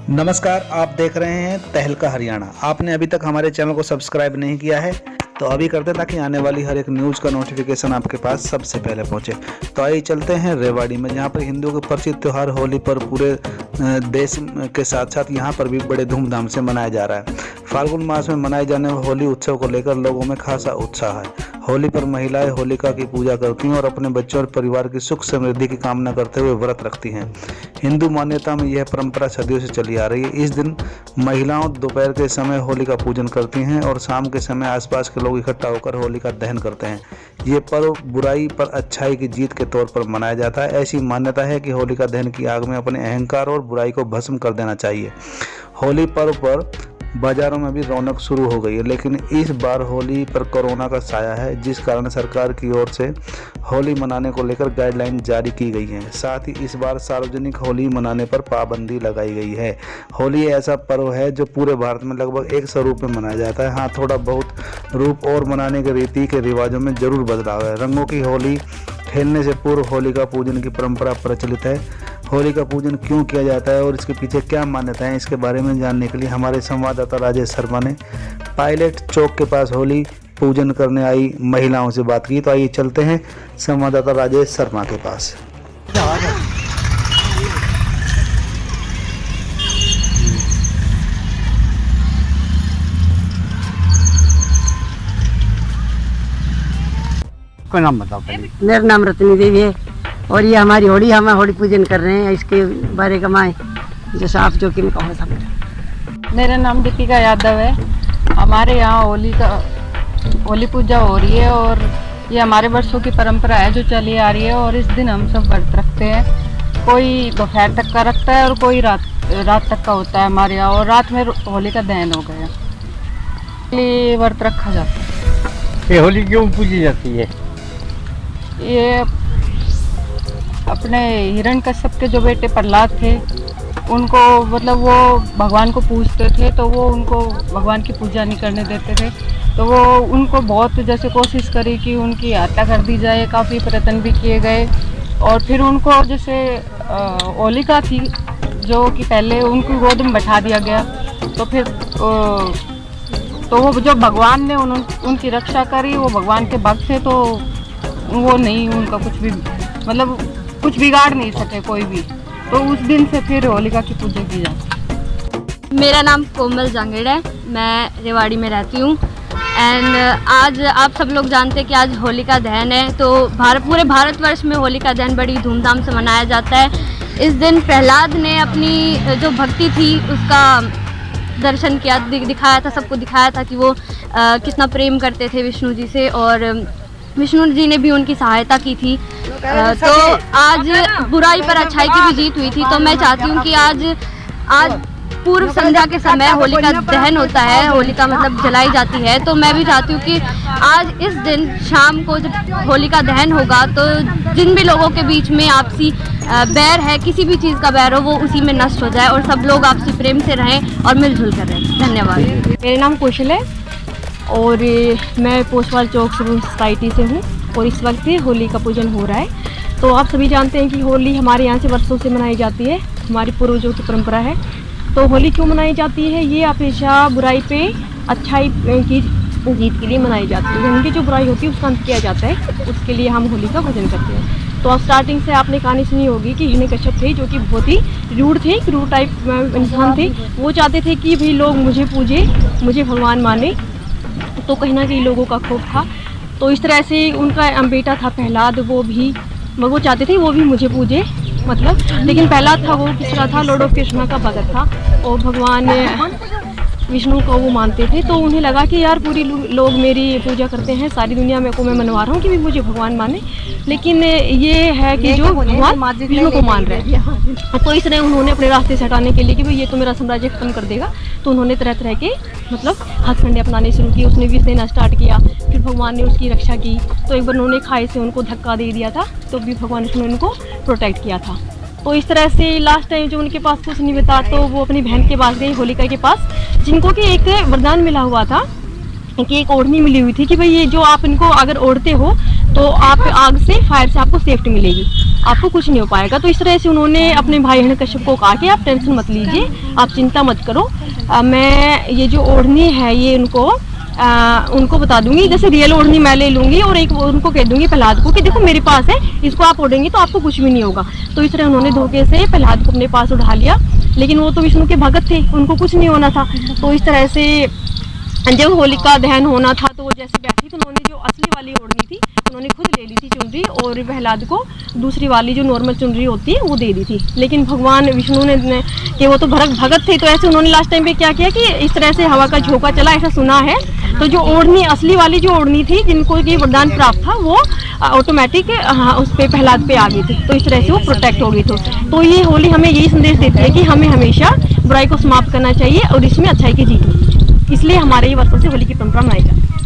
नमस्कार, आप देख रहे हैं तहलका हरियाणा। आपने अभी तक हमारे चैनल को सब्सक्राइब नहीं किया है तो अभी कर दें ताकि आने वाली हर एक न्यूज़ का नोटिफिकेशन आपके पास सबसे पहले पहुंचे। तो आइए चलते हैं रेवाड़ी में, जहां पर हिंदुओं के प्रसिद्ध त्यौहार होली पर पूरे देश के साथ साथ यहां पर भी बड़े धूमधाम से मनाया जा रहा है। फाल्गुन मास में मनाए जाने वाले होली उत्सव को लेकर लोगों में खासा उत्साह है। होली पर महिलाएं होलिका की पूजा करती हैं और अपने बच्चों और परिवार की सुख समृद्धि की कामना करते हुए व्रत रखती हैं। हिंदू मान्यता में यह परंपरा सदियों से चली आ रही है। इस दिन महिलाओं दोपहर के समय होली का पूजन करती हैं और शाम के समय आसपास के लोग इकट्ठा होकर होली का दहन करते हैं। ये पर्व बुराई पर अच्छाई की जीत के तौर पर मनाया जाता है। ऐसी मान्यता है कि होलिका दहन की आग में अपने अहंकार और बुराई को भस्म कर देना चाहिए। होली पर्व पर बाजारों में भी रौनक शुरू हो गई है, लेकिन इस बार होली पर कोरोना का साया है, जिस कारण सरकार की ओर से होली मनाने को लेकर गाइडलाइन जारी की गई है। साथ ही इस बार सार्वजनिक होली मनाने पर पाबंदी लगाई गई है। होली ऐसा पर्व है जो पूरे भारत में लगभग एक स्वरूप में मनाया जाता है। हाँ, थोड़ा बहुत रूप और मनाने के रीति के रिवाजों में जरूर बदलाव है। रंगों की होली खेलने से पूर्व होलिका पूजन की परंपरा प्रचलित है। होली का पूजन क्यों किया जाता है और इसके पीछे क्या मान्यता है, इसके बारे में जानने के लिए हमारे संवाददाता राजेश शर्मा ने पायलट चौक के पास होली पूजन करने आई महिलाओं से बात की। तो आइए चलते हैं संवाददाता राजेश शर्मा के पास। कोई नाम बताओ पहले। मेरा नाम रत्नी देवी है और ये हमारी होली, हम होली पूजन कर रहे हैं। इसके बारे का माए जैसा आप जो कि मैं कहूँ सब। मेरा नाम दीपिका यादव है। हमारे यहाँ होली पूजा हो रही है और ये हमारे वर्षों की परंपरा है जो चली आ रही है। और इस दिन हम सब व्रत रखते हैं। कोई दोपहर तक का रखता है और कोई रात तक का होता है हमारे यहाँ। और रात में होली का दहन हो गया, इसलिए व्रत रखा जाता है। ये होली क्यों पूजी जाती है? ये अपने हिरण्यकश्यप के जो बेटे प्रहलाद थे, उनको मतलब वो भगवान को पूजते थे, तो वो उनको भगवान की पूजा नहीं करने देते थे। तो वो उनको बहुत जैसे कोशिश करी कि उनकी हत्या कर दी जाए। काफ़ी प्रयत्न भी किए गए और फिर उनको जैसे होलिका थी जो कि पहले उनको गोद में बैठा दिया गया। तो फिर तो वो जो भगवान ने उनकी रक्षा करी, वो भगवान के भक्त थे, तो वो नहीं उनका कुछ भी मतलब कुछ बिगाड़ नहीं सके कोई भी। तो उस दिन से फिर होलिका की पूजा की जाती है। मेरा नाम कोमल जांगड़ है, मैं रेवाड़ी में रहती हूँ। एंड आज आप सब लोग जानते हैं कि आज होलिका दहन है। तो पूरे भारतवर्ष में होलिका दहन बड़ी धूमधाम से मनाया जाता है। इस दिन प्रहलाद ने अपनी जो भक्ति थी उसका दर्शन किया, दिखाया था, सबको दिखाया था कि वो कितना प्रेम करते थे विष्णु जी से, और विष्णु जी ने भी उनकी सहायता की थी। तो आज बुराई पर अच्छाई की भी जीत हुई थी। तो मैं चाहती हूँ कि आज पूर्व संध्या के समय होलिका दहन होता है, होलिका मतलब जलाई जाती है। तो मैं भी चाहती हूँ कि आज इस दिन शाम को जब होलिका दहन होगा तो जिन भी लोगों के बीच में आपसी बैर है, किसी भी चीज़ का बैर हो, वो उसी में नष्ट हो जाए और सब लोग आपसी प्रेम से रहें और मिलजुल कर रहें। धन्यवाद। मेरा नाम कौशल है और मैं पोस्टवाल चौक सिविल सोसाइटी से हूँ और इस वक्त होली का पूजन हो रहा है। तो आप सभी जानते हैं कि होली हमारे यहाँ से वर्षों से मनाई जाती है, हमारी पूर्वजों की परंपरा है। तो होली क्यों मनाई जाती है? ये हमेशा बुराई पे अच्छाई की जीत के लिए मनाई जाती है। उनकी जो बुराई होती है उसका अंत किया जाता है, उसके लिए हम होली का पूजन करते हैं। तो आप स्टार्टिंग से आपने कहानी सुनी होगी कि हिरण्यकश्यप थे जो कि बहुत ही रूड थे, रूड टाइप इंसान थे। वो चाहते थे कि भाई लोग मुझे पूजे, मुझे भगवान माने। तो कहीं ना कहीं लोगों का खौफ था। तो इस तरह से उनका बेटा था प्रहलाद, वो चाहते थे वो भी मुझे पूजे मतलब। लेकिन प्रहलाद था वो किस तरह था, लॉर्ड ऑफ कृष्णा का भगत था और भगवान विष्णु को वो मानते थे। तो उन्हें लगा कि यार पूरी लोग मेरी पूजा करते हैं, सारी दुनिया में को मैं मनवा रहा हूँ कि भी मुझे भगवान माने, लेकिन ये है कि जो भगवान विष्णु को मान रहे हैं। तो इस तरह उन्होंने अपने रास्ते से हटाने के लिए कि भाई ये तो मेरा साम्राज्य खत्म कर देगा, तो उन्होंने तरह तरह के मतलब हथकंडे अपनाने शुरू किए। उसने विष देना स्टार्ट किया, फिर भगवान ने उसकी रक्षा की। तो एक बार उन्होंने खाई से उनको धक्का दे दिया था, तो भी भगवान विष्णु ने उनको प्रोटेक्ट किया था। तो इस तरह से लास्ट टाइम जो उनके पास कुछ नहीं बता, तो वो अपनी बहन के पास गई होलिका के पास, जिनको कि एक वरदान मिला हुआ था कि एक ओढ़नी मिली हुई थी कि भाई ये जो आप इनको अगर ओढ़ते हो तो आप आग से, फायर से आपको सेफ्टी मिलेगी। आपको कुछ नहीं हो पाएगा। तो इस तरह से उन्होंने अपने भाई हिरण्यकश्यप को कहा कि आप टेंशन मत लीजिए, आप चिंता मत करो, मैं ये जो ओढ़नी है ये उनको बता दूंगी, जैसे रियल ओढ़नी मैं ले लूंगी और एक उनको कह दूंगी प्रहलाद को कि देखो मेरे पास है, इसको आप ओढ़ेंगे तो आपको कुछ भी नहीं होगा। तो इस तरह उन्होंने धोखे से प्रहलाद को अपने पास उठा लिया, लेकिन वो तो विष्णु के भगत थे, उनको कुछ नहीं होना था। तो इस तरह से जब होलिका दहन होना था तो वो जैसे बैठी तो उन्होंने जो असली वाली ओढ़नी थी उन्होंने खुद ले ली थी चुनरी, और प्रहलाद को दूसरी वाली जो नॉर्मल चुनरी होती है वो दे दी थी। लेकिन भगवान विष्णु ने कि वो तो भगत थे, तो ऐसे उन्होंने लास्ट टाइम पे क्या किया कि इस तरह से हवा का झोंका चला, ऐसा सुना है। तो जो ओढ़नी असली वाली जो ओढ़नी थी जिनको ये वरदान प्राप्त था वो ऑटोमेटिक उस पर प्रहलाद पे आ गई थी, तो इस तरह से वो प्रोटेक्ट हो गई थी। तो ये होली हमें यही संदेश देती है कि हमें हमेशा बुराई को समाप्त करना चाहिए और इसमें अच्छाई की जीत होती है। इसलिए हमारे ये वर्षों से होली की परंपरा मनाई जाती है।